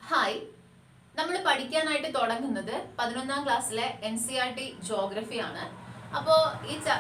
Hi, നമ്മൾ പഠിക്കാനായിട്ട് തുടങ്ങുന്നത് 11ാം ക്ലാസ്സിലെ NCERT ജോഗ്രഫി ആണ്. അപ്പോൾ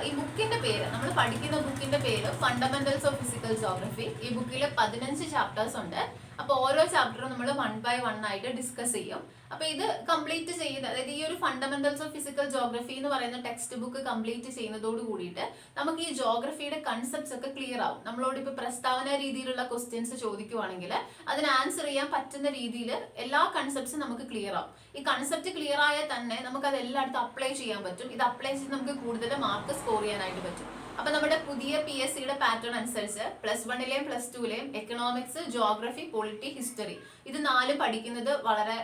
ഈ ബുക്കിന്റെ പേര്, നമ്മൾ പഠിക്കുന്ന ബുക്കിന്റെ പേര് ഫണ്ടമെന്റൽസ് ഓഫ് ഫിസിക്കൽ ജോഗ്രഫി. ഈ ബുക്കിൽ 15 ചാപ്റ്റേഴ്സ് ഉണ്ട്. അപ്പോൾ ഓരോ ചാപ്റ്ററും നമ്മൾ 1 by 1 ആയിട്ട് ഡിസ്കസ് ചെയ്യും. അപ്പോൾ ഇത് കംപ്ലീറ്റ് ചെയ്യുന്ന, അതായത് ഈ ഒരു ഫണ്ടമെന്റൽസ് ഓഫ് ഫിസിക്കൽ ജോഗ്രഫി എന്ന് പറയുന്ന ടെക്സ്റ്റ് ബുക്ക് കംപ്ലീറ്റ് ചെയ്യുന്നതോട് കൂടിയിട്ട് നമുക്ക് ഈ ജോഗ്രഫിയുടെ കൺസെപ്റ്റ്സ് ഒക്കെ ക്ലിയർ ആവും. നമ്മളോട് ഇപ്പോൾ പ്രസ്താവന രീതിയിലുള്ള ക്വസ്റ്റ്യൻസ് ചോദിക്കുവാണെങ്കിൽ അതിന് ആൻസർ ചെയ്യാൻ പറ്റുന്ന രീതിയിൽ എല്ലാ കൺസെപ്റ്റ്സും നമുക്ക് ക്ലിയർ ആവും. ഈ കൺസെപ്റ്റ് ക്ലിയർ ആയാൽ തന്നെ നമുക്ക് അത് എല്ലായിടത്തും അപ്ലൈ ചെയ്യാൻ പറ്റും. ഇത് അപ്ലൈ ചെയ്ത് നമുക്ക് കൂടുതൽ മാർക്ക് സ്കോർ ചെയ്യാനായിട്ട് പറ്റും. അപ്പൊ നമ്മുടെ പുതിയ PSCയുടെ പാറ്റേൺ അനുസരിച്ച് +1ലെയും +2ലെയും എക്കണോമിക്സ്, ജോഗ്രഫി, പൊളിറ്റി, ഹിസ്റ്ററി ഇത് 4 പഠിക്കുന്നത് വളരെ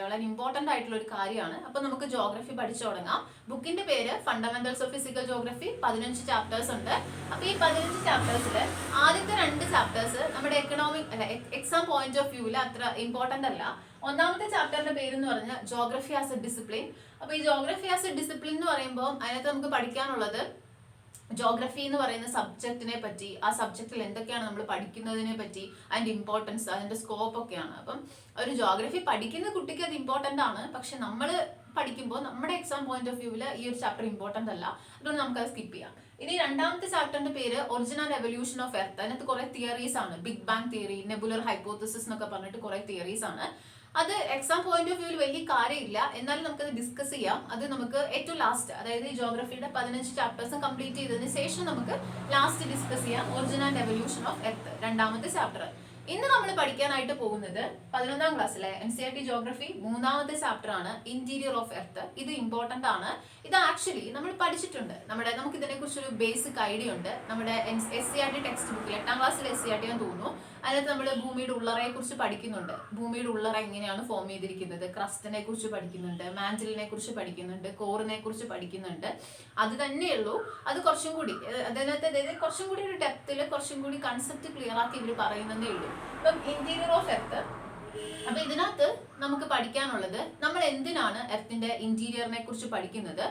വളരെ ഇമ്പോർട്ടന്റ് ആയിട്ടുള്ള ഒരു കാര്യമാണ്. അപ്പൊ നമുക്ക് ജോഗ്രഫി പഠിച്ചു തുടങ്ങാം. ബുക്കിന്റെ പേര് fundamentals of physical geography. 15 chapters ഉണ്ട്. അപ്പൊ ഈ 15 ചാപ്റ്റേഴ്സിൽ ആദ്യത്തെ 2 ചാപ്റ്റേഴ്സ് നമ്മുടെ എക്സാം പോയിന്റ് ഓഫ് വ്യൂവിൽ അത്ര ഇമ്പോർട്ടന്റ് അല്ല. ഒന്നാമത്തെ ചാപ്റ്ററിന്റെ പേര് എന്ന് പറഞ്ഞാൽ ജോഗ്രഫി ആസ് എ ഡിസിപ്ലിൻ. അപ്പൊ ഈ ജോഗ്രഫി ആസ് എ ഡിസിപ്ലിൻ എന്ന് പറയുമ്പോൾ അതിനകത്ത് നമുക്ക് പഠിക്കാനുള്ളത് ജോഗ്രഫി എന്ന് പറയുന്ന സബ്ജക്റ്റിനെ പറ്റി, ആ സബ്ജക്റ്റിൽ എന്തൊക്കെയാണ് നമ്മൾ പഠിക്കുന്നതിനെ പറ്റി, അതിന്റെ ഇമ്പോർട്ടൻസ്, അതിന്റെ സ്കോപ്പ് ഒക്കെയാണ്. അപ്പം ഒരു ജോഗ്രഫി പഠിക്കുന്ന കുട്ടിക്ക് അത് ഇമ്പോർട്ടന്റ് ആണ്. പക്ഷെ നമ്മൾ പഠിക്കുമ്പോൾ നമ്മുടെ എക്സാം പോയിന്റ് ഓഫ് വ്യൂവിൽ ഈ ഒരു ചാപ്റ്റർ ഇമ്പോർട്ടന്റ് അല്ല. അതുകൊണ്ട് നമുക്ക് അത് സ്കിപ്പ് ചെയ്യാം. ഇനി രണ്ടാമത്തെ ചാപ്റ്ററിന്റെ പേര് origin and evolution of earth. അതിനകത്ത് കുറെ തിയറീസ് ആണ്. ബിഗ് ബാങ് തിയറി, നെബുലർ ഹൈപ്പോത്തസിസ് എന്നൊക്കെ പറഞ്ഞിട്ട് കുറെ തിയറീസ് ആണ്. അത് എക്സാം പോയിന്റ് ഓഫ് വ്യൂവിൽ വലിയ കാര്യമില്ല, എന്നാലും നമുക്കത് ഡിസ്കസ് ചെയ്യാം. അത് നമുക്ക് ഏറ്റവും ലാസ്റ്റ്, അതായത് ഈ ജോഗ്രഫിയുടെ 15 ചാപ്റ്റേഴ്സ് കംപ്ലീറ്റ് ചെയ്തതിന് ശേഷം നമുക്ക് ലാസ്റ്റ് ഡിസ്കസ് ചെയ്യാം origin and evolution of earth, രണ്ടാമത്തെ ചാപ്റ്റർ. ഇന്ന് നമ്മൾ പഠിക്കാനായിട്ട് പോകുന്നത് 11ാം ക്ലാസ്സിലെ NCERT ജോഗ്രഫി 3ാമത്തെ ചാപ്റ്റർ ആണ്, ഇന്റീരിയർ ഓഫ് എർത്ത്. ഇത് ഇമ്പോർട്ടന്റ് ആണ്. ഇത് ആക്ച്വലി നമ്മൾ പഠിച്ചിട്ടുണ്ട്. നമുക്ക് ഇതിനെ കുറിച്ചൊരു ബേസിക് ഐഡിയ ഉണ്ട്. നമ്മുടെ SCERT ടെക്സ്റ്റ് ബുക്കിൽ 8ാം ക്ലാസ്സിലെ SCERT ആണെന്ന് തോന്നുന്നു. അതിനകത്ത് നമ്മൾ ഭൂമിയുടെ ഉള്ളറയെ കുറിച്ച് പഠിക്കുന്നുണ്ട്. ഭൂമിയുടെ ഉള്ളറ എങ്ങനെയാണ് ഫോം ചെയ്തിരിക്കുന്നത്, ക്രസ്റ്റിനെ കുറിച്ച് പഠിക്കുന്നുണ്ട്, മാന്റിലിനെ കുറിച്ച് പഠിക്കുന്നുണ്ട്, കോറിനെ കുറിച്ച് പഠിക്കുന്നുണ്ട്. അത് തന്നെയുള്ളൂ. അത് കുറച്ചും കൂടി അതിനകത്ത് കുറച്ചും കൂടി ഒരു ഡെപ്തിൽ കുറച്ചും കൂടി കൺസെപ്റ്റ് ക്ലിയർ ആക്കി ഇവർ പറയുന്നതേ ഉള്ളൂ. ഇപ്പം ഇന്റീരിയർ ഓഫ് എർത്ത്, അപ്പൊ ഇതിനകത്ത് നമുക്ക് പഠിക്കാനുള്ളത് നമ്മൾ എന്തിനാണ് എർത്തിന്റെ ഇന്റീരിയറിനെ കുറിച്ച് പഠിക്കുന്നത്,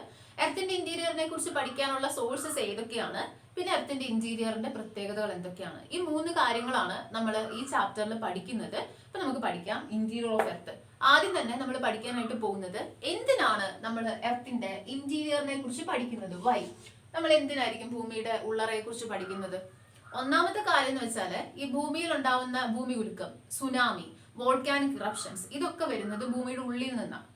എർത്തിന്റെ ഇന്റീരിയറിനെ കുറിച്ച് പഠിക്കാനുള്ള സോഴ്സസ് ഏതൊക്കെയാണ്, പിന്നെ എർത്തിന്റെ ഇന്റീരിയറിന്റെ പ്രത്യേകതകൾ എന്തൊക്കെയാണ്. ഈ 3 കാര്യങ്ങളാണ് നമ്മൾ ഈ ചാപ്റ്ററിൽ പഠിക്കുന്നത്. അപ്പൊ നമുക്ക് പഠിക്കാം ഇന്റീരിയർ ഓഫ് എർത്ത്. ആദ്യം തന്നെ നമ്മൾ പഠിക്കാനായിട്ട് പോകുന്നത് എന്തിനാണ് നമ്മൾ എർത്തിന്റെ ഇന്റീരിയറിനെ കുറിച്ച് പഠിക്കുന്നത്. വൈ നമ്മൾ എന്തിനായിരിക്കും ഭൂമിയുടെ ഉള്ളറയെ കുറിച്ച് പഠിക്കുന്നത്? ഒന്നാമത്തെ കാര്യം എന്ന് വെച്ചാല് ഈ ഭൂമിയിൽ ഉണ്ടാവുന്ന ഭൂമി ഉലുക്കം, സുനാമി, വോൾക്കാനിക് ഇറപ്ഷൻസ് ഇതൊക്കെ വരുന്നത് ഭൂമിയുടെ ഉള്ളിൽ നിന്നാണ്.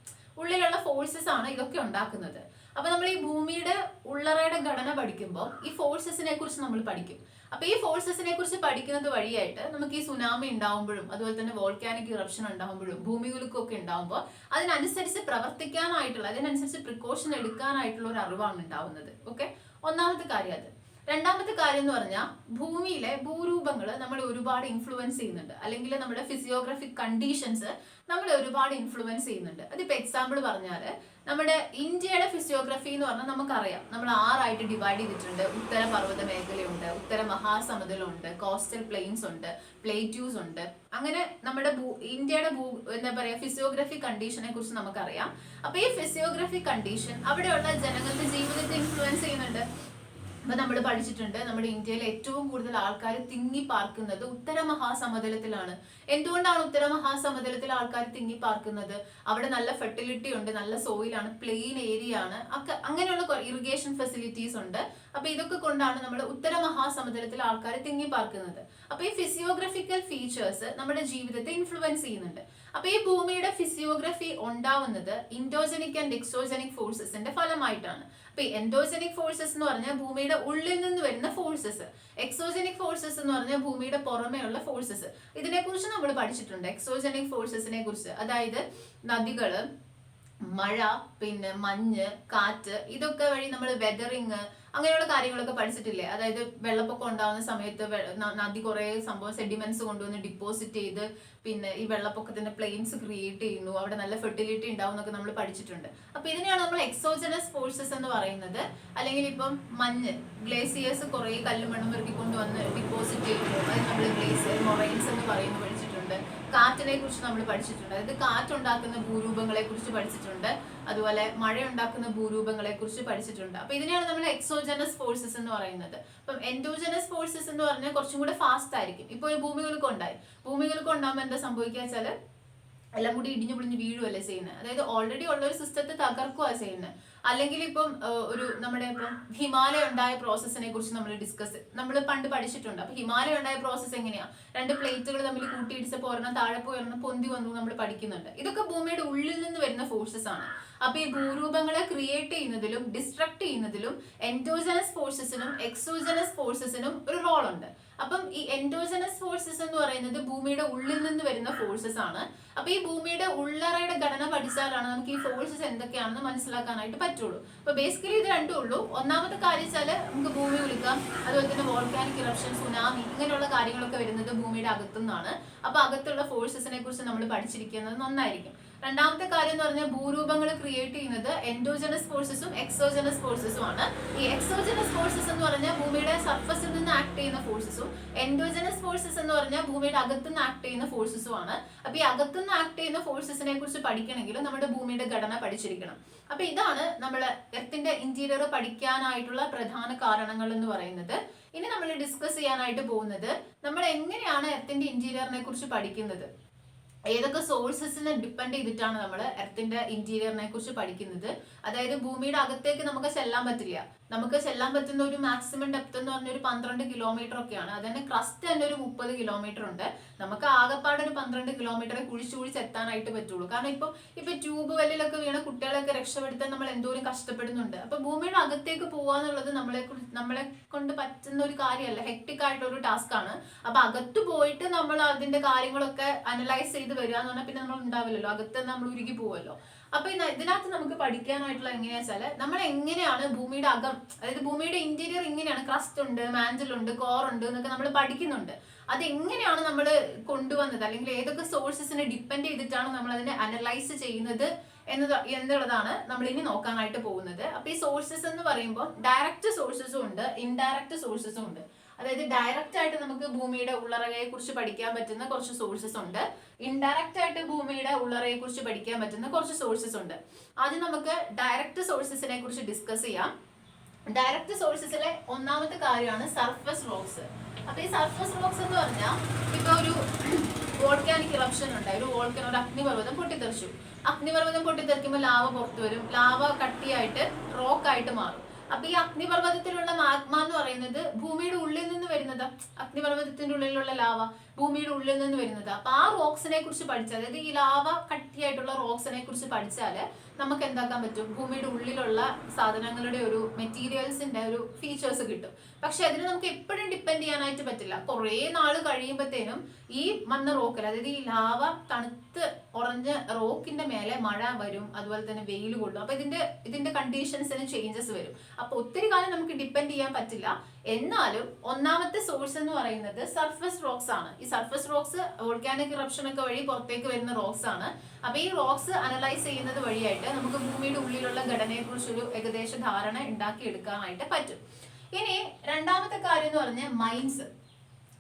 ഉള്ളിലുള്ള ഫോഴ്സസ് ആണ് ഇതൊക്കെ ഉണ്ടാക്കുന്നത്. അപ്പൊ നമ്മൾ ഈ ഭൂമിയുടെ ഉള്ളറയുടെ ഘടന പഠിക്കുമ്പോൾ ഈ ഫോഴ്സസിനെ കുറിച്ച് നമ്മൾ പഠിക്കും. അപ്പൊ ഈ ഫോഴ്സസിനെ കുറിച്ച് പഠിക്കുന്നത് വഴിയായിട്ട് നമുക്ക് ഈ സുനാമി ഉണ്ടാവുമ്പോഴും അതുപോലെ തന്നെ വോൾക്കാനിക് ഇറപ്ഷൻ ഉണ്ടാവുമ്പോഴും ഭൂമി കുലുക്കമൊക്കെ ഉണ്ടാവുമ്പോൾ അതിനനുസരിച്ച് പ്രവർത്തിക്കാനായിട്ടുള്ള, അതിനനുസരിച്ച് പ്രിക്കോഷൻ എടുക്കാനായിട്ടുള്ള ഒരു അറിവാണ് ഉണ്ടാവുന്നത്. ഓക്കെ, ഒന്നാമത്തെ കാര്യം അത്. രണ്ടാമത്തെ കാര്യം എന്ന് പറഞ്ഞാൽ ഭൂമിയിലെ ഭൂരൂപങ്ങൾ നമ്മളെ ഒരുപാട് ഇൻഫ്ലുവൻസ് ചെയ്യുന്നുണ്ട്, അല്ലെങ്കിൽ നമ്മുടെ ഫിസിയോഗ്രഫിക് കണ്ടീഷൻസ് നമ്മളെ ഒരുപാട് ഇൻഫ്ലുവൻസ് ചെയ്യുന്നുണ്ട്. അതിപ്പോ എക്സാമ്പിൾ പറഞ്ഞാൽ നമ്മുടെ ഇന്ത്യയുടെ ഫിസിയോഗ്രഫി എന്ന് പറഞ്ഞാൽ നമുക്കറിയാം, നമ്മൾ 6 ഡിവൈഡ് ചെയ്തിട്ടുണ്ട്. ഉത്തര പർവ്വത മേഖലയുണ്ട്, ഉത്തര മഹാസമുദ്രമുണ്ട്, കോസ്റ്റൽ പ്ലെയിൻസ് ഉണ്ട്, പ്ലേറ്റ്യൂസ് ഉണ്ട്. അങ്ങനെ നമ്മുടെ ഇന്ത്യയുടെ ഫിസിയോഗ്രഫിക് കണ്ടീഷനെ കുറിച്ച് നമുക്കറിയാം. അപ്പൊ ഈ ഫിസിയോഗ്രഫിക് കണ്ടീഷൻ അവിടെയുള്ള ജനങ്ങളുടെ ജീവിതത്തെ ഇൻഫ്ലുവൻസ് ചെയ്യുന്നുണ്ട്. അപ്പൊ നമ്മൾ പഠിച്ചിട്ടുണ്ട്, നമ്മുടെ ഇന്ത്യയിൽ ഏറ്റവും കൂടുതൽ ആൾക്കാർ തിങ്ങി പാർക്കുന്നത് ഉത്തര മഹാസമുദ്രത്തിലാണ്. എന്തുകൊണ്ടാണ് ഉത്തര മഹാസമുദ്രത്തിൽ ആൾക്കാർ തിങ്ങി പാർക്കുന്നത്? അവിടെ നല്ല ഫെർട്ടിലിറ്റി ഉണ്ട്, നല്ല സോയിലാണ്, പ്ലെയിൻ ഏരിയ ആണ്, അങ്ങനെയുള്ള ഇറിഗേഷൻ ഫെസിലിറ്റീസ് ഉണ്ട്. അപ്പൊ ഇതൊക്കെ കൊണ്ടാണ് നമ്മൾ ഉത്തര മഹാസമുദ്രത്തിൽ ആൾക്കാർ തിങ്ങി പാർക്കുന്നത്. അപ്പൊ ഈ ഫിസിയോഗ്രഫിക്കൽ ഫീച്ചേഴ്സ് നമ്മുടെ ജീവിതത്തെ ഇൻഫ്ലുവൻസ് ചെയ്യുന്നുണ്ട്. അപ്പൊ ഈ ഭൂമിയുടെ ഫിസിയോഗ്രഫി ഉണ്ടാവുന്നത് ഇൻഡോജനിക് ആൻഡ് എക്സോജനിക് ഫോഴ്സസിന്റെ ഫലമായിട്ടാണ്. അപ്പൊ എൻഡോജനിക് ഫോഴ്സസ് എന്ന് പറഞ്ഞാൽ ഭൂമിയുടെ ഉള്ളിൽ നിന്ന് വരുന്ന ഫോഴ്സസ്, എക്സോജനിക് ഫോഴ്സസ് എന്ന് പറഞ്ഞാൽ ഭൂമിയുടെ പുറമേയുള്ള ഫോഴ്സസ്. ഇതിനെ കുറിച്ച് നമ്മൾ പഠിച്ചിട്ടുണ്ട്, എക്സോജനിക് ഫോഴ്സസിനെ കുറിച്ച്. അതായത് നദികള്, മഴ, പിന്നെ മഞ്ഞ്, കാറ്റ്, ഇതൊക്കെ വഴി നമ്മൾ വെതറിങ് അങ്ങനെയുള്ള കാര്യങ്ങളൊക്കെ പഠിച്ചിട്ടില്ലേ? അതായത് വെള്ളപ്പൊക്കം ഉണ്ടാകുന്ന സമയത്ത് നദി കുറെ സംഭവം സെഡിമെന്റ്സ് കൊണ്ടുവന്ന് ഡിപ്പോസിറ്റ് ചെയ്ത് പിന്നെ ഈ വെള്ളപ്പൊക്കത്തിന്റെ പ്ലെയിൻസ് ക്രിയേറ്റ് ചെയ്യുന്നു, അവിടെ നല്ല ഫെർട്ടിലിറ്റി ഉണ്ടാവും എന്നൊക്കെ നമ്മൾ പഠിച്ചിട്ടുണ്ട്. അപ്പൊ ഇതിനെയാണ് നമ്മൾ എക്സോജനസ് ഫോഴ്സസ് എന്ന് പറയുന്നത്. അല്ലെങ്കിൽ ഇപ്പം മഞ്ഞ്, ഗ്ലേസിയേഴ്സ് കുറെ കല്ലും മണ്ണും ഇറക്കി കൊണ്ടുവന്ന് ഡിപ്പോസിറ്റ് ചെയ്യുന്നു, അത് നമ്മൾ ഗ്ലേസിയർ മൊറൈൻസ് എന്ന് പറയുന്നത് പഠിച്ചിട്ടുണ്ട്. കാറ്റിനെ കുറിച്ച് നമ്മൾ പഠിച്ചിട്ടുണ്ട്, അതായത് കാറ്റുണ്ടാക്കുന്ന ഭൂരൂപങ്ങളെ കുറിച്ച് പഠിച്ചിട്ടുണ്ട്. അതുപോലെ മഴ ഉണ്ടാക്കുന്ന ഭൂരൂപങ്ങളെ കുറിച്ച് പഠിച്ചിട്ടുണ്ട്. അപ്പൊ ഇതിനെയാണ് നമ്മൾ എക്സോജനസ് ഫോഴ്സസ് എന്ന് പറയുന്നത്. അപ്പം എൻഡോജനസ് ഫോഴ്സസ് എന്ന് പറഞ്ഞാൽ കുറച്ചും കൂടെ ഫാസ്റ്റ് ആയിരിക്കും. ഇപ്പൊ ഒരു ഭൂമികുലുക്കം ഉണ്ടായി, ഭൂമികുലുക്കം ഉണ്ടാകുമ്പോൾ എന്താ സംഭവിക്കുക വെച്ചാല് എല്ലാം കൂടി ഇടിഞ്ഞു പൊളിഞ്ഞ് വീഴുമല്ലേ ചെയ്യുന്നത്. അതായത് ഓൾറെഡി ഉള്ള ഒരു സിസ്റ്റത്തെ തകർക്കുകയാണ് ചെയ്യുന്നത്. അല്ലെങ്കിൽ ഇപ്പം ഒരു നമ്മുടെ ഇപ്പം ഹിമാലയ ഉണ്ടായ പ്രോസസ്സിനെ കുറിച്ച് നമ്മൾ പണ്ട് പഠിച്ചിട്ടുണ്ട്. അപ്പൊ ഹിമാലയ ഉണ്ടായ പ്രോസസ്സ് എങ്ങനെയാ? രണ്ട് പ്ലേറ്റുകൾ തമ്മിൽ കൂട്ടിയിടിച്ചപ്പോൾ ഒരെണ്ണം താഴെ പോയി ഒരെണ്ണം പൊന്തി വന്നു നമ്മൾ പഠിക്കുന്നുണ്ട്. ഇതൊക്കെ ഭൂമിയുടെ ഉള്ളിൽ നിന്ന് വരുന്ന ഫോഴ്സസ് ആണ്. അപ്പൊ ഈ ഭൂരൂപങ്ങളെ ക്രിയേറ്റ് ചെയ്യുന്നതിലും ഡിസ്ട്രക്ട് ചെയ്യുന്നതിലും എൻഡോജനസ് ഫോഴ്സസിനും എക്സോജനസ് ഫോഴ്സസിനും ഒരു റോൾ ഉണ്ട്. അപ്പം ഈ എൻഡോജനസ് ഫോഴ്സസ് എന്ന് പറയുന്നത് ഭൂമിയുടെ ഉള്ളിൽ നിന്ന് വരുന്ന ഫോഴ്സസ് ആണ്. അപ്പൊ ഈ ഭൂമിയുടെ ഉള്ളറയുടെ ഘടന പഠിച്ചാലാണ് നമുക്ക് ഈ ഫോഴ്സസ് എന്തൊക്കെയാണെന്ന് മനസ്സിലാക്കാനായിട്ട് പറ്റുള്ളൂ. അപ്പൊ ബേസിക്കലി ഇത് രണ്ടും ഉള്ളൂ. ഒന്നാമത്തെ കാര്യം വെച്ചാല് നമുക്ക് ഭൂമി കുലുക്കാം, അതുപോലെ തന്നെ വോൾക്കാനിക് ഇറപ്ഷൻ, സുനാമി, ഇങ്ങനെയുള്ള കാര്യങ്ങളൊക്കെ വരുന്നത് ഭൂമിയുടെ അകത്തുനിന്നാണ്. അപ്പൊ അകത്തുള്ള ഫോഴ്സസിനെ കുറിച്ച് നമ്മൾ പഠിച്ചിരിക്കുന്നത് നന്നായിരിക്കും. രണ്ടാമത്തെ കാര്യം എന്ന് പറഞ്ഞാൽ ഭൂരൂപങ്ങൾ ക്രിയേറ്റ് ചെയ്യുന്നത് എൻഡോജനസ് ഫോഴ്സസും എക്സോജനസ് ഫോഴ്സസും ആണ്. ഈ എക്സോജനസ് ഫോഴ്സസ് എന്ന് പറഞ്ഞാൽ ഭൂമിയുടെ സർഫസിൽ നിന്ന് ആക്ട് ചെയ്യുന്ന ഫോഴ്സസും എൻഡോജനസ് ഫോഴ്സസ് എന്ന് പറഞ്ഞാൽ ഭൂമിയുടെ അകത്തുനിന്ന് ആക്ട് ചെയ്യുന്ന ഫോഴ്സസും ആണ്. അപ്പൊ ഈ അകത്തുനിന്ന് ആക്ട് ചെയ്യുന്ന ഫോഴ്സസിനെ കുറിച്ച് പഠിക്കണമെങ്കിൽ നമ്മുടെ ഭൂമിയുടെ ഘടന പഠിച്ചിരിക്കണം. അപ്പൊ ഇതാണ് നമ്മൾ എർത്തിന്റെ ഇന്റീരിയർ പഠിക്കാനായിട്ടുള്ള പ്രധാന കാരണങ്ങൾ എന്ന് പറയുന്നത്. ഇനി നമ്മൾ ഡിസ്കസ് ചെയ്യാനായിട്ട് പോകുന്നത് നമ്മൾ എങ്ങനെയാണ് എർത്തിന്റെ ഇന്റീരിയറിനെ കുറിച്ച് പഠിക്കുന്നത്, ഏതൊക്കെ സോഴ്സസിനെ ഡിപ്പെൻഡ് ചെയ്തിട്ടാണ് നമ്മൾ എർത്തിന്റെ ഇന്റീരിയറിനെ കുറിച്ച് പഠിക്കുന്നത്. അതായത് ഭൂമിയുടെ അകത്തേക്ക് നമുക്ക് ചെല്ലാൻ പറ്റില്ല. നമുക്ക് ചെല്ലാൻ പറ്റുന്ന ഒരു മാക്സിമം ഡെപ്ത് എന്ന് പറഞ്ഞ ഒരു 12 കിലോമീറ്റർ ഒക്കെയാണ്. അതന്നെ ക്രസ്റ്റ് തന്നെ ഒരു 30 കിലോമീറ്റർ ഉണ്ട്. നമുക്ക് ആകെപ്പാട് ഒരു 12 കിലോമീറ്ററെ കുഴിച്ച് എത്താനായിട്ട് പറ്റുള്ളൂ. കാരണം ഇപ്പൊ ട്യൂബ് വെല്ലിലൊക്കെ വീണ കുട്ടികളൊക്കെ രക്ഷപ്പെടുത്താൻ നമ്മൾ എന്തോരം കഷ്ടപ്പെടുന്നുണ്ട്. അപ്പൊ ഭൂമിയുടെ അകത്തേക്ക് പോവാന്നുള്ളത് നമ്മളെ കൊണ്ട് പറ്റുന്ന ഒരു കാര്യമല്ല, ഹെക്ടിക് ആയിട്ടുള്ള ഒരു ടാസ്ക് ആണ്. അപ്പൊ അകത്ത് പോയിട്ട് നമ്മൾ അതിന്റെ കാര്യങ്ങളൊക്കെ അനലൈസ് ചെയ്ത് വരിക എന്ന് പറഞ്ഞാൽ പിന്നെ നമ്മൾ ഉണ്ടാവില്ലല്ലോ, അകത്ത് നമ്മൾ ഉരുകി പോവല്ലോ. അപ്പൊ ഇതിനകത്ത് നമുക്ക് പഠിക്കാനായിട്ടുള്ള എങ്ങനെയാ വെച്ചാല് നമ്മൾ എങ്ങനെയാണ് ഭൂമിയുടെ അകം, അതായത് ഭൂമിയുടെ ഇന്റീരിയർ ഇങ്ങനെയാണ്, ക്രസ്റ്റ് ഉണ്ട്, മാന്റിൽ ഉണ്ട്, കോർ ഉണ്ട് എന്നൊക്കെ നമ്മൾ പഠിക്കുന്നുണ്ട്. അതെങ്ങനെയാണ് നമ്മൾ കൊണ്ടുവന്നത്, അല്ലെങ്കിൽ ഏതൊക്കെ സോഴ്സസിനെ ഡിപ്പെൻഡ് ചെയ്തിട്ടാണ് നമ്മൾ അതിനെ അനലൈസ് ചെയ്യുന്നത് എന്നുള്ളതാണ് നമ്മൾ ഇനി നോക്കാനായിട്ട് പോകുന്നത്. അപ്പൊ ഈ സോഴ്സസ് എന്ന് പറയുമ്പോൾ ഡയറക്റ്റ് സോഴ്സസും ഉണ്ട്, ഇൻഡയറക്റ്റ് സോഴ്സസും ഉണ്ട്. അതായത് ഡയറക്റ്റ് ആയിട്ട് നമുക്ക് ഭൂമിയുടെ ഉള്ളറയെ കുറിച്ച് പഠിക്കാൻ പറ്റുന്ന കുറച്ച് സോഴ്സസ് ഉണ്ട്, ഇൻഡയറക്റ്റ് ആയിട്ട് ഭൂമിയുടെ ഉള്ളറയെ കുറിച്ച് പഠിക്കാൻ പറ്റുന്ന കുറച്ച് സോഴ്സസ് ഉണ്ട്. ആദ്യം നമുക്ക് ഡയറക്റ്റ് സോഴ്സസിനെ കുറിച്ച് ഡിസ്കസ് ചെയ്യാം. ഡയറക്റ്റ് സോഴ്സസിലെ ഒന്നാമത്തെ കാര്യമാണ് സർഫസ് റോക്സ്. അപ്പൊ ഈ സർഫസ് റോക്സ് എന്ന് പറഞ്ഞാൽ ഇപ്പൊ ഒരു വോൾക്കാനിക് ഇറപ്ഷൻ ഉണ്ടായി, ഒരു അഗ്നിപർവ്വതം പൊട്ടിത്തെറിച്ചു. അഗ്നിപർവ്വതം പൊട്ടിത്തെറിക്കുമ്പോൾ ലാവ പുറത്തു വരും, ലാവ കട്ടിയായിട്ട് റോക്കായിട്ട് മാറും. അപ്പൊ ഈ അഗ്നിപർവ്വതത്തിലുള്ള മാഗ്മ എന്ന് പറയുന്നത് ഭൂമിയുടെ ഉള്ളിൽ നിന്ന് വരുന്നതാ. അഗ്നിപർവ്വതത്തിന്റെ ഉള്ളിലുള്ള ലാവ ഭൂമിയുടെ ഉള്ളിൽ നിന്ന് വരുന്നത്. അപ്പൊ ആ റോക്സിനെ കുറിച്ച് പഠിച്ചാൽ, അതായത് ഈ ലാവ കട്ടിയായിട്ടുള്ള റോക്സിനെ കുറിച്ച് പഠിച്ചാല് നമുക്ക് എന്താക്കാൻ പറ്റും, ഭൂമിയുടെ ഉള്ളിലുള്ള സാധനങ്ങളുടെ ഒരു മെറ്റീരിയൽസിന്റെ ഒരു ഫീച്ചേഴ്സ് കിട്ടും. പക്ഷെ അതിന് നമുക്ക് എപ്പോഴും ഡിപ്പെൻഡ് ചെയ്യാനായിട്ട് പറ്റില്ല. കുറെ നാൾ കഴിയുമ്പോഴത്തേനും ഈ മണ്ണ റോക്കിൽ, അതായത് ഈ ലാവ തണുത്ത് ഉറഞ്ഞ റോക്കിന്റെ മേലെ മഴ വരും, അതുപോലെ തന്നെ വെയിൽ കൊള്ളും. അപ്പൊ ഇതിന്റെ കണ്ടീഷൻസിന് ചേഞ്ചസ് വരും. അപ്പൊ ഒത്തിരി കാലം നമുക്ക് ഡിപ്പെൻഡ് ചെയ്യാൻ പറ്റില്ല. എന്നാലും ഒന്നാമത്തെ സോഴ്സ് എന്ന് പറയുന്നത് സർഫസ് റോക്സ് ആണ്. ഈ സർഫസ് റോക്സ് വോൾക്കാനിക് ഇറപ്ഷൻ ഒക്കെ വഴി പുറത്തേക്ക് വരുന്ന റോക്സ് ആണ്. അപ്പൊ ഈ റോക്സ് അനലൈസ് ചെയ്യുന്നത് വഴിയായിട്ട് നമുക്ക് ഭൂമിയുടെ ഉള്ളിലുള്ള ഘടനയെ കുറിച്ചൊരു ഏകദേശ ധാരണ ഉണ്ടാക്കി എടുക്കാനായിട്ട് പറ്റും. ഇനി രണ്ടാമത്തെ കാര്യം എന്ന് പറഞ്ഞാൽ മൈൻസ്.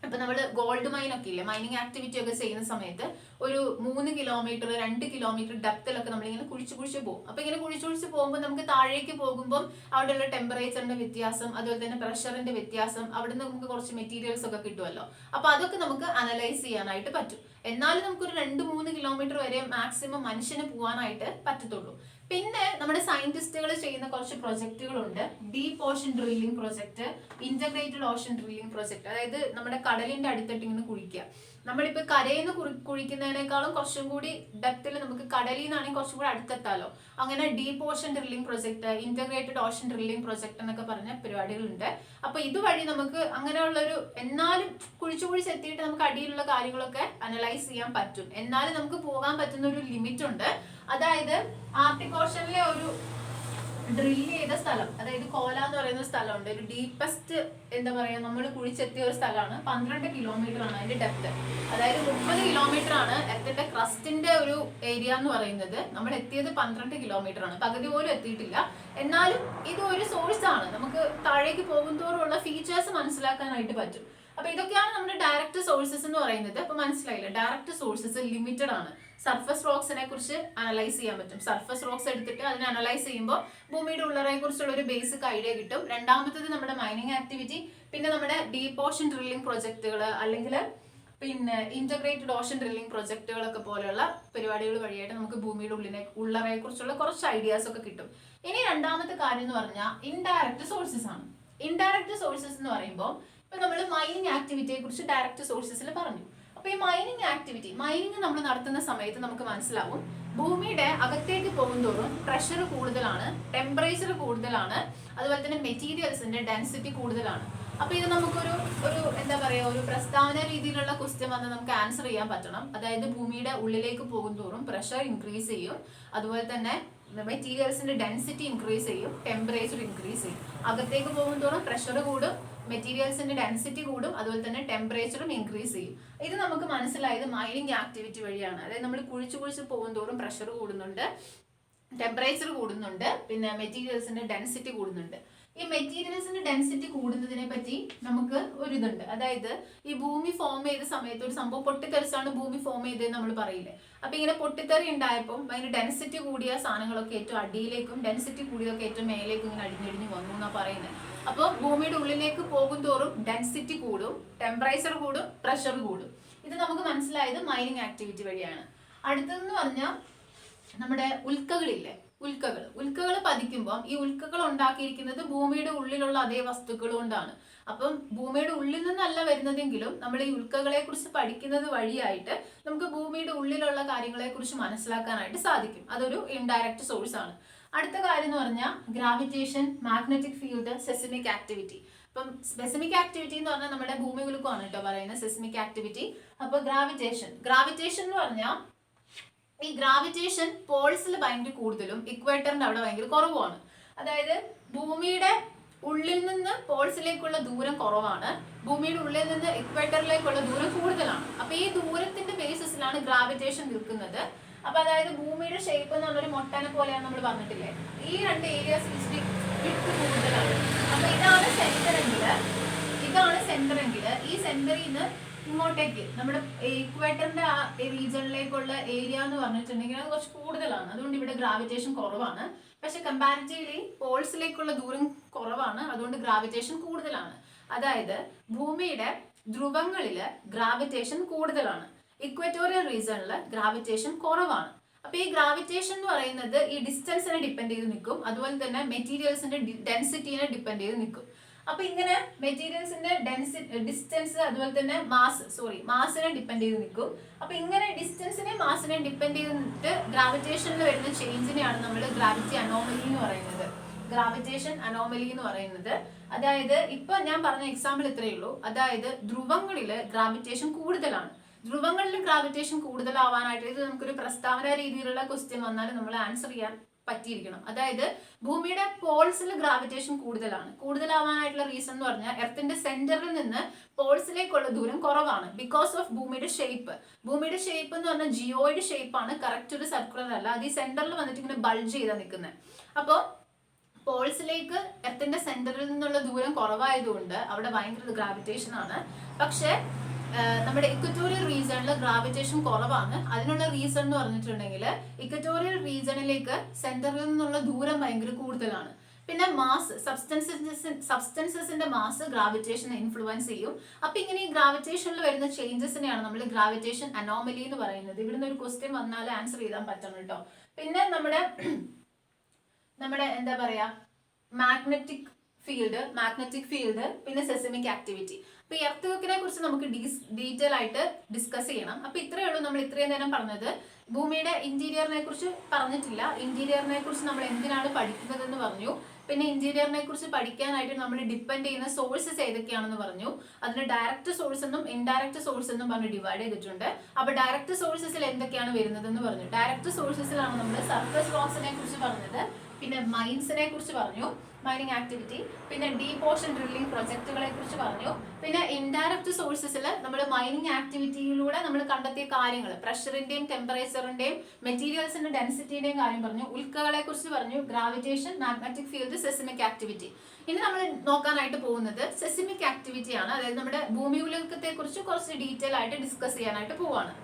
ഇപ്പൊ നമ്മൾ ഗോൾഡ് മൈൻ ഒക്കെ ഇല്ലേ, മൈനിങ് ആക്ടിവിറ്റി ഒക്കെ ചെയ്യുന്ന സമയത്ത് ഒരു 3 കിലോമീറ്റർ 2 കിലോമീറ്റർ ഡെപ്തിലൊക്കെ നമ്മളിങ്ങനെ കുഴിച്ച് പോകും. അപ്പൊ ഇങ്ങനെ കുഴിച്ച് പോകുമ്പോൾ നമുക്ക് താഴേക്ക് പോകുമ്പോൾ അവിടെയുള്ള ടെമ്പറേച്ചറിന്റെ വ്യത്യാസം, അതുപോലെ തന്നെ പ്രഷറിന്റെ വ്യത്യാസം, അവിടെ നിന്ന് നമുക്ക് കുറച്ച് മെറ്റീരിയൽസ് ഒക്കെ കിട്ടുമല്ലോ. അപ്പൊ അതൊക്കെ നമുക്ക് അനലൈസ് ചെയ്യാനായിട്ട് പറ്റും. എന്നാലും നമുക്കൊരു 2-3 കിലോമീറ്റർ വരെ മാക്സിമം മനുഷ്യന് പോകാനായിട്ട് പറ്റത്തുള്ളൂ. പിന്നെ നമ്മുടെ സയന്റിസ്റ്റുകൾ ചെയ്യുന്ന കുറച്ച് പ്രൊജക്റ്റുകളുണ്ട്. Deep ocean drilling project, integrated ocean drilling project. അതായത് നമ്മുടെ കടലിന്റെ അടുത്തിട്ട് ഇങ്ങനെ കുഴിക്കുക. നമ്മളിപ്പോ കരയിൽ നിന്ന് കുഴിക്കുന്നതിനേക്കാളും കുറച്ചും കൂടി ഡെപ്തിൽ നമുക്ക് കടലിൽ നിന്നാണെങ്കിൽ കുറച്ചും കൂടി അടുത്തെത്താലോ. അങ്ങനെ deep ocean drilling project, integrated ocean drilling project എന്നൊക്കെ പറഞ്ഞ പരിപാടികളുണ്ട്. അപ്പൊ ഇതുവഴി നമുക്ക് അങ്ങനെയുള്ളൊരു, എന്നാലും കുഴിച്ചെത്തിയിട്ട് നമുക്ക് അടിയിലുള്ള കാര്യങ്ങളൊക്കെ അനലൈസ് ചെയ്യാൻ പറ്റും. എന്നാലും നമുക്ക് പോകാൻ പറ്റുന്ന ഒരു ലിമിറ്റ് ഉണ്ട്. അതായത് ആർട്ടിക് ഓഷനിലെ ഒരു ഡ്രില്ല് ചെയ്ത സ്ഥലം, അതായത് കോല എന്ന് പറയുന്ന സ്ഥലമുണ്ട്, ഒരു ഡീപ്പസ്റ്റ് എന്താ പറയാ നമ്മൾ കുഴിച്ചെത്തിയ ഒരു സ്ഥലമാണ്. 12 കിലോമീറ്റർ ആണ് അതിന്റെ ഡെപ്ത്. അതായത് 30 കിലോമീറ്റർ ആണ് എർത്തിന്റെ ക്രസ്റ്റിന്റെ ഒരു ഏരിയ എന്ന് പറയുന്നത്. നമ്മൾ എത്തിയത് 12 കിലോമീറ്റർ ആണ്, പകുതി പോലും എത്തിയിട്ടില്ല. എന്നാലും ഇത് ഒരു സോഴ്സ് ആണ്, നമുക്ക് താഴേക്ക് പോകുന്തോറുള്ള ഫീച്ചേഴ്സ് മനസ്സിലാക്കാനായിട്ട് പറ്റും. അപ്പൊ ഇതൊക്കെയാണ് നമ്മുടെ ഡയറക്റ്റ് സോഴ്സസ് എന്ന് പറയുന്നത്. അപ്പൊ മനസ്സിലായില്ല, ഡയറക്റ്റ് സോഴ്സസ് ലിമിറ്റഡ് ആണ്. സർഫസ് റോക്സിനെ കുറിച്ച് അനലൈസ് ചെയ്യാൻ പറ്റും. സർഫസ് റോക്സ് എടുത്തിട്ട് അതിനെ അനലൈസ് ചെയ്യുമ്പോൾ ഭൂമിയുടെ ഉള്ളറയെ കുറിച്ചുള്ള ഒരു ബേസിക് ഐഡിയ കിട്ടും. രണ്ടാമത്തേത് നമ്മുടെ മൈനിങ് ആക്ടിവിറ്റി, പിന്നെ നമ്മുടെ ഡീപ്പ് ഓഷൻ ഡ്രില്ലിംഗ് പ്രൊജക്ടുകൾ, അല്ലെങ്കിൽ പിന്നെ ഇന്റഗ്രേറ്റഡ് ഓഷൻ ഡ്രില്ലിംഗ് പ്രൊജക്ടുകളൊക്കെ പോലെയുള്ള പരിപാടികൾ വഴിയായിട്ട് നമുക്ക് ഭൂമിയുടെ ഉള്ളറയെ കുറിച്ചുള്ള കുറച്ച് ഐഡിയാസ് ഒക്കെ കിട്ടും. ഇനി രണ്ടാമത്തെ കാര്യം എന്ന് പറഞ്ഞാൽ ഇൻഡയറക്റ്റ് സോഴ്സസ് ആണ്. ഇൻഡയറക്റ്റ് സോഴ്സസ് എന്ന് പറയുമ്പോൾ ഇപ്പൊ നമ്മൾ മൈനിങ് ആക്ടിവിറ്റിയെ കുറിച്ച് ഡയറക്റ്റ് സോഴ്സസിൽ പറഞ്ഞു. അപ്പൊ ഈ മൈനിങ് നമ്മൾ നടത്തുന്ന സമയത്ത് നമുക്ക് മനസ്സിലാവും ഭൂമിയുടെ അകത്തേക്ക് പോകുന്തോറും പ്രഷർ കൂടുതലാണ്, ടെമ്പറേച്ചർ കൂടുതലാണ്, അതുപോലെ തന്നെ മെറ്റീരിയൽസിന്റെ ഡെൻസിറ്റി കൂടുതലാണ്. അപ്പൊ ഇത് നമുക്കൊരു എന്താ പറയാ ഒരു പ്രസ്താവന രീതിയിലുള്ള ക്വസ്റ്റ്യൻ വന്ന് നമുക്ക് ആൻസർ ചെയ്യാൻ പറ്റണം. അതായത് ഭൂമിയുടെ ഉള്ളിലേക്ക് പോകുന്തോറും പ്രഷർ ഇൻക്രീസ് ചെയ്യും, അതുപോലെ തന്നെ മെറ്റീരിയൽസിന്റെ ഡെൻസിറ്റി ഇൻക്രീസ് ചെയ്യും, ടെമ്പറേച്ചർ ഇൻക്രീസ് ചെയ്യും. അകത്തേക്ക് പോകുന്തോറും പ്രഷർ കൂടും, മെറ്റീരിയൽസിന്റെ ഡെൻസിറ്റി കൂടും, അതുപോലെ തന്നെ ടെമ്പറേച്ചറും ഇൻക്രീസ് ചെയ്യും. ഇത് നമുക്ക് മനസ്സിലായത് മൈനിങ് ആക്ടിവിറ്റി വഴിയാണ്. അതായത് നമ്മൾ കുഴിച്ച് പോകുന്തോറും പ്രഷർ കൂടുന്നുണ്ട്, ടെമ്പറേച്ചർ കൂടുന്നുണ്ട്, പിന്നെ മെറ്റീരിയൽസിന്റെ ഡെൻസിറ്റി കൂടുന്നുണ്ട്. ഈ മെറ്റീരിയൽസിന്റെ ഡെൻസിറ്റി കൂടുന്നതിനെ പറ്റി നമുക്ക് ഒരു ഇതുണ്ട്. അതായത് ഈ ഭൂമി ഫോം ചെയ്ത സമയത്ത് ഒരു സംഭവം പൊട്ടിത്തെറിച്ചാണ് ഭൂമി ഫോം ചെയ്തതെന്ന് നമ്മൾ പറയില്ലേ. അപ്പൊ ഇങ്ങനെ പൊട്ടിത്തെറി ഉണ്ടായപ്പോൾ അതിന് ഡെൻസിറ്റി കൂടിയ സാധനങ്ങളൊക്കെ ഏറ്റവും അടിയിലേക്കും ഡെൻസിറ്റി കൂടിയതൊക്കെ ഏറ്റവും മേലേക്കും ഇങ്ങനെ അടിഞ്ഞടിഞ്ഞ് വന്നു എന്നാ പറയുന്നത്. അപ്പോൾ ഭൂമിയുടെ ഉള്ളിലേക്ക് പോകും തോറും ഡെൻസിറ്റി കൂടും, ടെമ്പറേച്ചർ കൂടും, പ്രഷർ കൂടും. ഇത് നമുക്ക് മനസ്സിലായത് മൈനിങ് ആക്ടിവിറ്റി വഴിയാണ്. അടുത്തതെന്ന് പറഞ്ഞാൽ നമ്മുടെ ഉൽക്കകളില്ലേ, ഉൽക്കകൾ പതിക്കുമ്പോൾ ഈ ഉൽക്കകൾ ഉണ്ടാക്കിയിരിക്കുന്നത് ഭൂമിയുടെ ഉള്ളിലുള്ള അതേ വസ്തുക്കൾ കൊണ്ടാണ്. അപ്പം ഭൂമിയുടെ ഉള്ളിൽ നിന്നല്ല വരുന്നതെങ്കിലും നമ്മൾ ഈ ഉൽക്കകളെ കുറിച്ച് പഠിക്കുന്നത് വഴിയായിട്ട് നമുക്ക് ഭൂമിയുടെ ഉള്ളിലുള്ള കാര്യങ്ങളെ കുറിച്ച് മനസ്സിലാക്കാനായിട്ട് സാധിക്കും. അതൊരു ഇൻഡയറക്റ്റ് സോഴ്സ് ആണ്. അടുത്ത കാര്യം എന്ന് പറഞ്ഞാൽ ഗ്രാവിറ്റേഷൻ, മാഗ്നറ്റിക് ഫീൽഡ്, സെസ്മിക് ആക്ടിവിറ്റി. അപ്പം സ്പെസിമിക് ആക്ടിവിറ്റി എന്ന് പറഞ്ഞാൽ നമ്മുടെ ഭൂമി കുലുക്കമാണ് കേട്ടോ പറയുന്നത് സെസ്മിക് ആക്ടിവിറ്റി. അപ്പൊ ഗ്രാവിറ്റേഷൻ എന്ന് പറഞ്ഞാൽ ഈ ഗ്രാവിറ്റേഷൻ പോൾസിൽ ഭയങ്കര കൂടുതലും ഇക്വേറ്ററിന്റെ അവിടെ ഭയങ്കര കുറവുമാണ്. അതായത് ഭൂമിയുടെ ഉള്ളിൽ നിന്ന് പോൾസിലേക്കുള്ള ദൂരം കുറവാണ്, ഭൂമിയുടെ ഉള്ളിൽ നിന്ന് ഇക്വേറ്ററിലേക്കുള്ള ദൂരം കൂടുതലാണ്. അപ്പൊ ഈ ദൂരത്തിന്റെ ബേസിസിലാണ് ഗ്രാവിറ്റേഷൻ നിൽക്കുന്നത്. അപ്പൊ അതായത് ഭൂമിയുടെ ഷേപ്പ് എന്ന് പറഞ്ഞൊരു മൊട്ടനെ പോലെയാണ് നമ്മൾ പറഞ്ഞിട്ടില്ലേ. ഈ രണ്ട് ഏരിയാസ് വിട്ട് കൂടുതലാണ്. അപ്പൊ ഇതാണ് സെന്റർ എങ്കിൽ ഈ സെന്ററിൽ നിന്ന് ഇങ്ങോട്ടേക്ക് നമ്മുടെ ഇക്വേറ്ററിന്റെ ആ റീജിയണിലേക്കുള്ള ഏരിയ എന്ന് പറഞ്ഞിട്ടുണ്ടെങ്കിൽ അത് കുറച്ച് കൂടുതലാണ്. അതുകൊണ്ട് ഇവിടെ ഗ്രാവിറ്റേഷൻ കുറവാണ്. പക്ഷെ കമ്പാരിറ്റീവ്ലി പോൾസിലേക്കുള്ള ദൂരം കുറവാണ്, അതുകൊണ്ട് ഗ്രാവിറ്റേഷൻ കൂടുതലാണ്. അതായത് ഭൂമിയുടെ ധ്രുവങ്ങളില് ഗ്രാവിറ്റേഷൻ കൂടുതലാണ്, ഇക്വറ്റോറിയൽ റീജിയണില് ഗ്രാവിറ്റേഷൻ കുറവാണ്. അപ്പൊ ഈ ഗ്രാവിറ്റേഷൻ എന്ന് പറയുന്നത് ഈ ഡിസ്റ്റൻസിനെ ഡിപ്പെൻഡ് ചെയ്ത് നിൽക്കും, അതുപോലെ തന്നെ മെറ്റീരിയൽസിന്റെ ഡെൻസിറ്റിനെ ഡിപ്പെൻഡ് ചെയ്ത് നിൽക്കും. അപ്പൊ ഇങ്ങനെ മെറ്റീരിയൽസിന്റെ ഡിസ്റ്റൻസ് അതുപോലെ തന്നെ മാസിനെ ഡിപ്പെൻഡ് ചെയ്ത് നിൽക്കും. അപ്പൊ ഇങ്ങനെ ഡിസ്റ്റൻസിനെ മാസിനെ ഡിപ്പെൻഡ് ചെയ്തിട്ട് ഗ്രാവിറ്റേഷനിൽ വരുന്ന ചേഞ്ചിനെയാണ് നമ്മൾ ഗ്രാവിറ്റേഷൻ അനോമലി എന്ന് പറയുന്നത്. അതായത് ഇപ്പൊ ഞാൻ പറഞ്ഞ എക്സാമ്പിൾ ഇത്രയേ ഉള്ളൂ. അതായത് ധ്രുവങ്ങളില് ഗ്രാവിറ്റേഷൻ കൂടുതലാണ്. ധ്രുവങ്ങളിൽ ഗ്രാവിറ്റേഷൻ കൂടുതലാവാനായിട്ട് ഇത് നമുക്കൊരു പ്രസ്താവന രീതിയിലുള്ള ക്വസ്റ്റ്യൻ വന്നാൽ നമ്മൾ ആൻസർ ചെയ്യാൻ പറ്റിയിരിക്കണം. അതായത് ഭൂമിയുടെ പോൾസിൽ ഗ്രാവിറ്റേഷൻ കൂടുതലാവാനായിട്ടുള്ള റീസൺ എന്ന് പറഞ്ഞാൽ എർത്തിന്റെ സെന്ററിൽ നിന്ന് പോൾസിലേക്കുള്ള ദൂരം കുറവാണ്. ബിക്കോസ് ഓഫ് ഭൂമിയുടെ ഷേപ്പ് എന്ന് പറഞ്ഞാൽ ജിയോയിഡ് ഷേപ്പ് ആണ്, കറക്റ്റ് ഒരു സർക്കുലർ അല്ല. അത് ഈ സെന്ററിൽ വന്നിട്ട് ഇങ്ങനെ ബൾജ് ചെയ്താ നിൽക്കുന്നത്. അപ്പോൾ പോൾസിലേക്ക് എർത്തിന്റെ സെന്ററിൽ നിന്നുള്ള ദൂരം കുറവായതുകൊണ്ട് അവിടെ ഭയങ്കര ഗ്രാവിറ്റേഷൻ ആണ്. പക്ഷെ നമ്മുടെ ഇക്വറ്റോറിയൽ റീജിയണിൽ ഗ്രാവിറ്റേഷൻ കുറവാണ്. അതിനുള്ള റീസൺ എന്ന് പറഞ്ഞിട്ടുണ്ടെങ്കിൽ ഇക്വറ്റോറിയൽ റീജിയണിലേക്ക് സെന്ററിൽ നിന്നുള്ള ദൂരം ഭയങ്കര കൂടുതലാണ്. പിന്നെ മാസ്, സബ്സ്റ്റൻസസിന്റെ മാസ് ഗ്രാവിറ്റേഷനെ ഇൻഫ്ലുവൻസ് ചെയ്യും. അപ്പൊ ഇങ്ങനെ ഈ ഗ്രാവിറ്റേഷനിൽ വരുന്ന ചേഞ്ചസിനെയാണ് നമ്മൾ ഗ്രാവിറ്റേഷൻ അനോമലി എന്ന് പറയുന്നത്. ഇവിടുന്ന് ഒരു ക്വസ്റ്റ്യൻ വന്നാൽ ആൻസർ ചെയ്താൻ പറ്റണം കേട്ടോ. പിന്നെ നമ്മുടെ എന്താ പറയാ മാഗ്നറ്റിക് ഫീൽഡ് പിന്നെ സെസ്മിക് ആക്ടിവിറ്റി. അപ്പൊ ഈ എർത്ത് കുറിച്ച് നമുക്ക് ഡീറ്റെയിൽ ആയിട്ട് ഡിസ്കസ് ചെയ്യണം. അപ്പൊ ഇത്രയേ ഉള്ളൂ നമ്മൾ ഇത്രയും നേരം പറഞ്ഞത്. ഭൂമിയുടെ ഇന്റീരിയറിനെ കുറിച്ച് പറഞ്ഞിട്ടില്ല. ഇന്റീരിയറിനെ കുറിച്ച് നമ്മൾ എന്തിനാണ് പഠിക്കുന്നത് എന്ന് പറഞ്ഞു. പിന്നെ ഇന്റീരിയറിനെ കുറിച്ച് പഠിക്കാനായിട്ട് നമ്മൾ ഡിപ്പെൻഡ് ചെയ്യുന്ന സോഴ്സസ് ഏതൊക്കെയാണെന്ന് പറഞ്ഞു. അതിന് ഡയറക്റ്റ് സോഴ്സ് എന്നും ഇൻഡയറക്റ്റ് സോഴ്സ് എന്നും പറഞ്ഞ് ഡിവൈഡ് ചെയ്തിട്ടുണ്ട്. അപ്പൊ ഡയറക്റ്റ് സോഴ്സസിൽ എന്തൊക്കെയാണ് വരുന്നത് എന്ന് പറഞ്ഞു. ഡയറക്റ്റ് സോഴ്സസിലാണ് നമ്മൾ സർഫസ് റോക്സിനെ കുറിച്ച് പറഞ്ഞത്, പിന്നെ മൈൻസിനെ കുറിച്ച് പറഞ്ഞു, മൈനിങ് ആക്ടിവിറ്റി, പിന്നെ ഡീപ് ഓഷൻ ഡ്രില്ലിംഗ് പ്രൊജക്ടുകളെ കുറിച്ച് പറഞ്ഞു. പിന്നെ ഇൻഡയറക്റ്റ് സോഴ്സസിൽ നമ്മൾ മൈനിങ് ആക്ടിവിറ്റിയിലൂടെ നമ്മൾ കണ്ടെത്തിയ കാര്യങ്ങൾ, പ്രഷറിന്റെയും ടെമ്പറേച്ചറിന്റെയും മെറ്റീരിയൽസിന്റെ ഡെൻസിറ്റിന്റെയും കാര്യം പറഞ്ഞു. ഉൽക്കകളെ കുറിച്ച് പറഞ്ഞു, ഗ്രാവിറ്റേഷൻ, മാഗ്നറ്റിക് ഫീൽഡ്, സെസ്മിക് ആക്ടിവിറ്റി. ഇനി നമ്മൾ നോക്കാനായിട്ട് പോകുന്നത് സെസ്മിക് ആക്ടിവിറ്റി ആണ്. അതായത് നമ്മുടെ ഭൂമി ഉൽക്കത്തെ കുറിച്ച് കുറച്ച് ഡീറ്റെയിൽ ആയിട്ട് ഡിസ്കസ് ചെയ്യാനായിട്ട് പോവാണ്.